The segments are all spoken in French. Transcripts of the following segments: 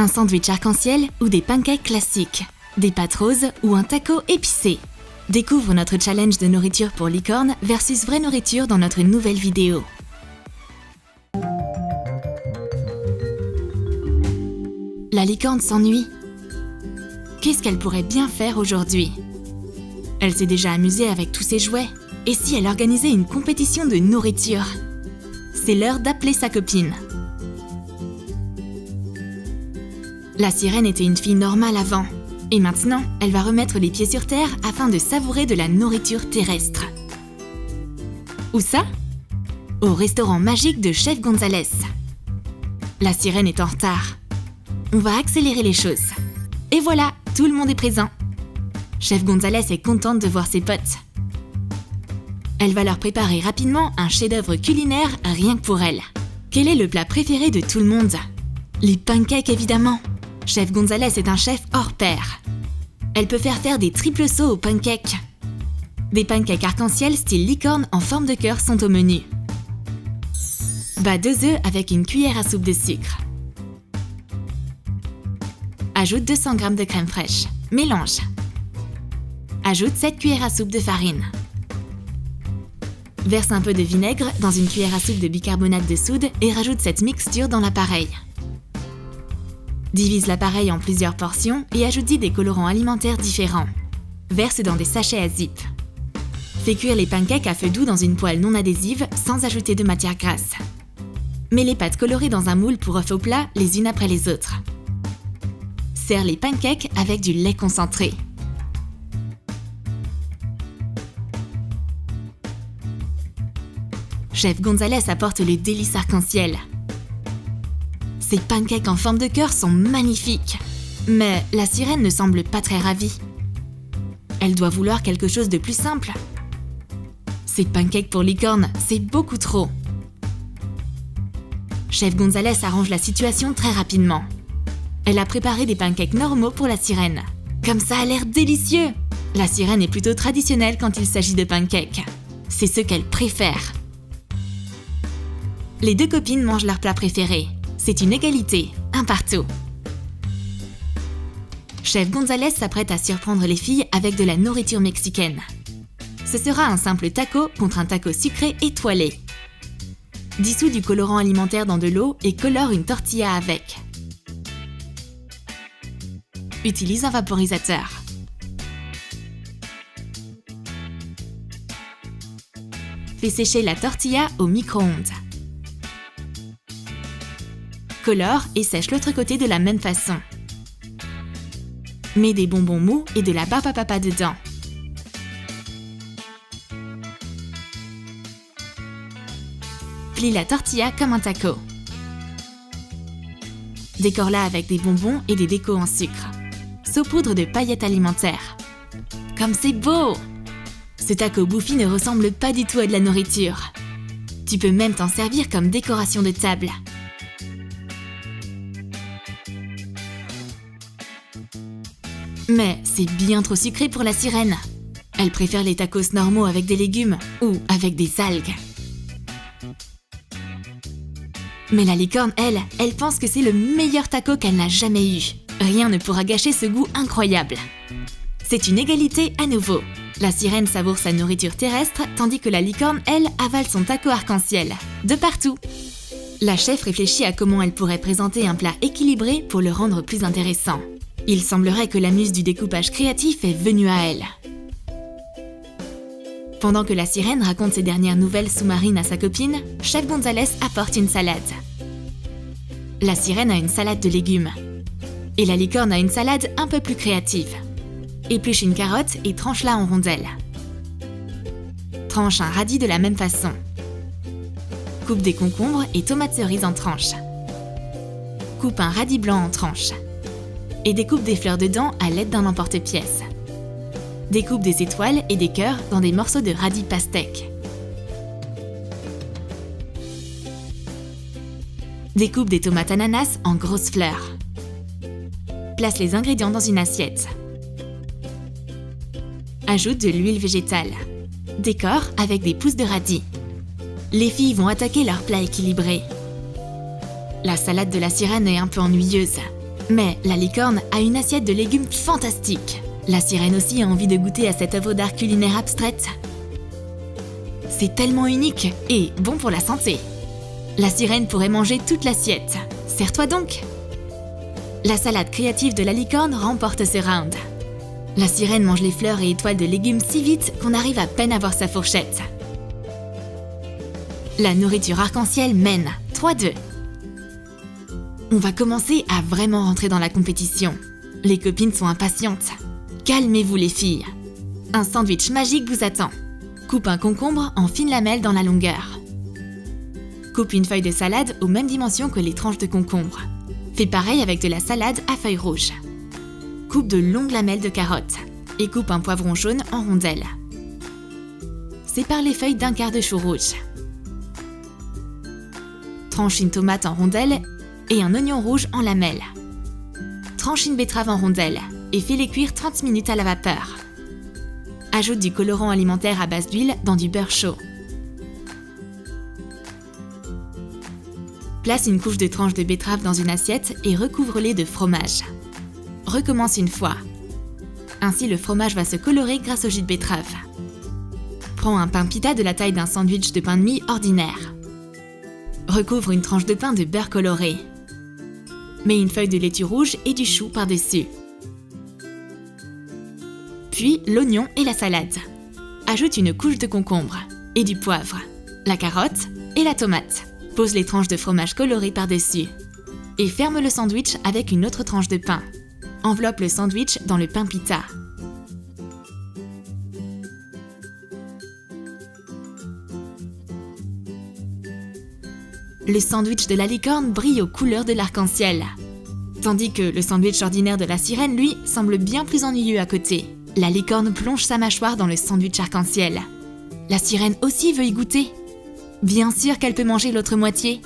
Un sandwich arc-en-ciel ou des pancakes classiques, des pâtes roses ou un taco épicé. Découvre notre challenge de nourriture pour licorne versus vraie nourriture dans notre nouvelle vidéo. La licorne s'ennuie. Qu'est-ce qu'elle pourrait bien faire aujourd'hui? Elle s'est déjà amusée avec tous ses jouets. Et si elle organisait une compétition de nourriture? C'est l'heure d'appeler sa copine. La sirène était une fille normale avant. Et maintenant, elle va remettre les pieds sur terre afin de savourer de la nourriture terrestre. Où ça? Au restaurant magique de Chef Gonzalez. La sirène est en retard. On va accélérer les choses. Et voilà, tout le monde est présent. Chef Gonzalez est contente de voir ses potes. Elle va leur préparer rapidement un chef-d'œuvre culinaire rien que pour elle. Quel est le plat préféré de tout le monde? Les pancakes évidemment. Chef Gonzalez est un chef hors pair. Elle peut faire des triples sauts aux pancakes. Des pancakes arc-en-ciel style licorne en forme de cœur sont au menu. Bat 2 œufs avec une cuillère à soupe de sucre. Ajoute 200 g de crème fraîche. Mélange. Ajoute 7 cuillères à soupe de farine. Verse un peu de vinaigre dans une cuillère à soupe de bicarbonate de soude et rajoute cette mixture dans l'appareil. Divise l'appareil en plusieurs portions et ajoute-y des colorants alimentaires différents. Verse dans des sachets à zip. Fais cuire les pancakes à feu doux dans une poêle non adhésive sans ajouter de matière grasse. Mets les pâtes colorées dans un moule pour œufs au plat les unes après les autres. Sers les pancakes avec du lait concentré. Chef Gonzalez apporte le délice arc-en-ciel. Ces pancakes en forme de cœur sont magnifiques. Mais la sirène ne semble pas très ravie. Elle doit vouloir quelque chose de plus simple. Ces pancakes pour licorne, c'est beaucoup trop. Chef Gonzalez arrange la situation très rapidement. Elle a préparé des pancakes normaux pour la sirène. Comme ça a l'air délicieux! La sirène est plutôt traditionnelle quand il s'agit de pancakes. C'est ce qu'elle préfère. Les deux copines mangent leur plat préféré. C'est une égalité, un partout. Chef Gonzalez s'apprête à surprendre les filles avec de la nourriture mexicaine. Ce sera un simple taco contre un taco sucré étoilé. Dissous du colorant alimentaire dans de l'eau et colore une tortilla avec. Utilise un vaporisateur. Fais sécher la tortilla au micro-ondes. Colore et sèche l'autre côté de la même façon. Mets des bonbons mous et de la barbe à papa dedans. Plie la tortilla comme un taco. Décore-la avec des bonbons et des décos en sucre. Saupoudre de paillettes alimentaires. Comme c'est beau! Ce taco bouffi ne ressemble pas du tout à de la nourriture. Tu peux même t'en servir comme décoration de table. Mais c'est bien trop sucré pour la sirène. Elle préfère les tacos normaux avec des légumes ou avec des algues. Mais la licorne, elle pense que c'est le meilleur taco qu'elle n'a jamais eu. Rien ne pourra gâcher ce goût incroyable. C'est une égalité à nouveau. La sirène savoure sa nourriture terrestre, tandis que la licorne, elle, avale son taco arc-en-ciel. De partout. La chef réfléchit à comment elle pourrait présenter un plat équilibré pour le rendre plus intéressant. Il semblerait que la muse du découpage créatif est venue à elle. Pendant que la sirène raconte ses dernières nouvelles sous-marines à sa copine, Chef Gonzalez apporte une salade. La sirène a une salade de légumes. Et la licorne a une salade un peu plus créative. Épluche une carotte et tranche-la en rondelles. Tranche un radis de la même façon. Coupe des concombres et tomates cerises en tranches. Coupe un radis blanc en tranches. Et découpe des fleurs dedans à l'aide d'un emporte-pièce. Découpe des étoiles et des cœurs dans des morceaux de radis pastèque. Découpe des tomates ananas en grosses fleurs. Place les ingrédients dans une assiette. Ajoute de l'huile végétale. Décore avec des pousses de radis. Les filles vont attaquer leur plat équilibré. La salade de la sirène est un peu ennuyeuse. Mais la licorne a une assiette de légumes fantastique. La sirène aussi a envie de goûter à cette œuvre d'art culinaire abstraite. C'est tellement unique et bon pour la santé. La sirène pourrait manger toute l'assiette. Serre-toi donc! La salade créative de la licorne remporte ce round. La sirène mange les fleurs et étoiles de légumes si vite qu'on arrive à peine à voir sa fourchette. La nourriture arc-en-ciel mène 3-2. On va commencer à vraiment rentrer dans la compétition. Les copines sont impatientes. Calmez-vous les filles. Un sandwich magique vous attend. Coupe un concombre en fines lamelles dans la longueur. Coupe une feuille de salade aux mêmes dimensions que les tranches de concombre. Fais pareil avec de la salade à feuilles rouges. Coupe de longues lamelles de carottes et coupe un poivron jaune en rondelles. Sépare les feuilles d'un quart de chou rouge. Tranche une tomate en rondelles et un oignon rouge en lamelles. Tranche une betterave en rondelles et fais-les cuire 30 minutes à la vapeur. Ajoute du colorant alimentaire à base d'huile dans du beurre chaud. Place une couche de tranches de betterave dans une assiette et recouvre-les de fromage. Recommence une fois. Ainsi, le fromage va se colorer grâce au jus de betterave. Prends un pain pita de la taille d'un sandwich de pain de mie ordinaire. Recouvre une tranche de pain de beurre coloré. Mets une feuille de laitue rouge et du chou par-dessus. Puis l'oignon et la salade. Ajoute une couche de concombre et du poivre, la carotte et la tomate. Pose les tranches de fromage coloré par-dessus. Et ferme le sandwich avec une autre tranche de pain. Enveloppe le sandwich dans le pain pita. Le sandwich de la licorne brille aux couleurs de l'arc-en-ciel. Tandis que le sandwich ordinaire de la sirène, lui, semble bien plus ennuyeux à côté. La licorne plonge sa mâchoire dans le sandwich arc-en-ciel. La sirène aussi veut y goûter. Bien sûr qu'elle peut manger l'autre moitié.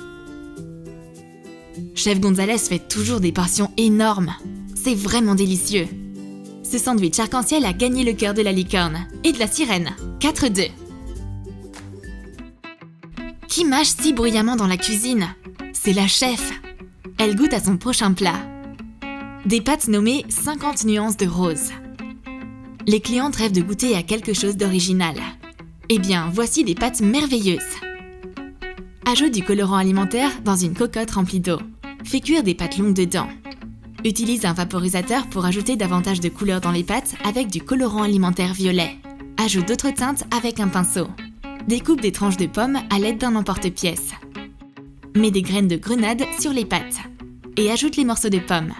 Chef Gonzalez fait toujours des portions énormes. C'est vraiment délicieux. Ce sandwich arc-en-ciel a gagné le cœur de la licorne et de la sirène. 4-2. Qui mâche si bruyamment dans la cuisine? C'est la chef. Elle goûte à son prochain plat. Des pâtes nommées 50 nuances de rose. Les clientes rêvent de goûter à quelque chose d'original. Eh bien, voici des pâtes merveilleuses. Ajoute du colorant alimentaire dans une cocotte remplie d'eau. Fais cuire des pâtes longues dedans. Utilise un vaporisateur pour ajouter davantage de couleurs dans les pâtes avec du colorant alimentaire violet. Ajoute d'autres teintes avec un pinceau. Découpe des tranches de pommes à l'aide d'un emporte-pièce. Mets des graines de grenade sur les pâtes et ajoute les morceaux de pommes.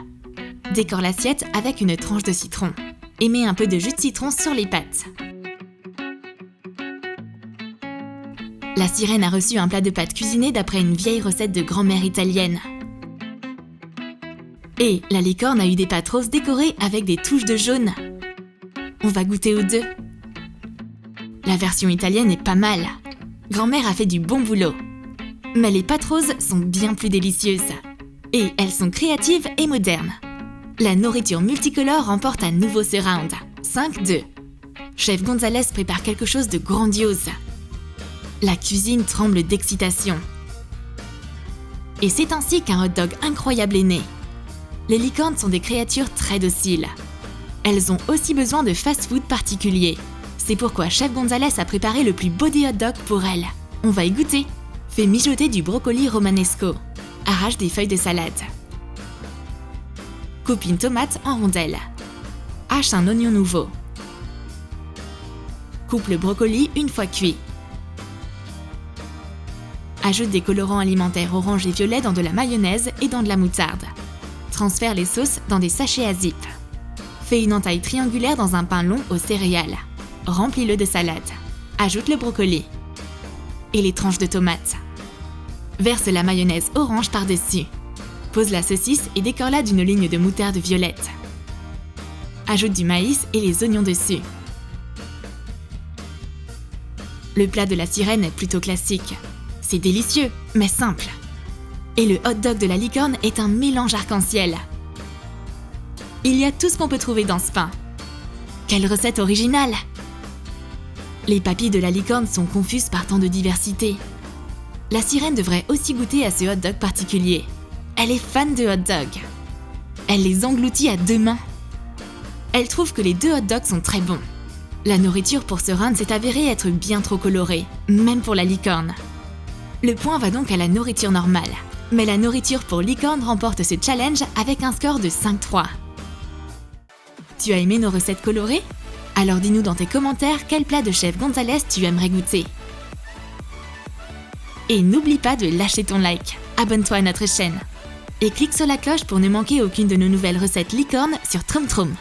Décore l'assiette avec une tranche de citron et mets un peu de jus de citron sur les pâtes. La sirène a reçu un plat de pâtes cuisiné d'après une vieille recette de grand-mère italienne. Et la licorne a eu des pâtes roses décorées avec des touches de jaune. On va goûter aux deux. La version italienne est pas mal. Grand-mère a fait du bon boulot. Mais les pâtes roses sont bien plus délicieuses. Et elles sont créatives et modernes. La nourriture multicolore remporte à nouveau ce round. 5-2. Chef Gonzalez prépare quelque chose de grandiose. La cuisine tremble d'excitation. Et c'est ainsi qu'un hot dog incroyable est né. Les licornes sont des créatures très dociles. Elles ont aussi besoin de fast-food particuliers. C'est pourquoi Chef Gonzalez a préparé le plus beau des hot dogs pour elles. On va y goûter. Fais mijoter du brocoli romanesco. Arrache des feuilles de salade. Coupe une tomate en rondelles. Hache un oignon nouveau. Coupe le brocoli une fois cuit. Ajoute des colorants alimentaires orange et violet dans de la mayonnaise et dans de la moutarde. Transfère les sauces dans des sachets à zip. Fais une entaille triangulaire dans un pain long aux céréales. Remplis-le de salade. Ajoute le brocoli. Et les tranches de tomates. Verse la mayonnaise orange par-dessus. Pose la saucisse et décore-la d'une ligne de moutarde violette. Ajoute du maïs et les oignons dessus. Le plat de la sirène est plutôt classique. C'est délicieux, mais simple. Et le hot dog de la licorne est un mélange arc-en-ciel. Il y a tout ce qu'on peut trouver dans ce pain. Quelle recette originale! Les papilles de la licorne sont confuses par tant de diversité. La sirène devrait aussi goûter à ce hot dog particulier. Elle est fan de hot dog. Elle les engloutit à 2 mains. Elle trouve que les 2 hot dogs sont très bons. La nourriture pour ce round s'est avérée être bien trop colorée, même pour la licorne. Le point va donc à la nourriture normale. Mais la nourriture pour licorne remporte ce challenge avec un score de 5-3. Tu as aimé nos recettes colorées? Alors dis-nous dans tes commentaires quel plat de chef Gonzalez tu aimerais goûter. Et n'oublie pas de lâcher ton like, abonne-toi à notre chaîne. Et clique sur la cloche pour ne manquer aucune de nos nouvelles recettes licorne sur Troom Troom.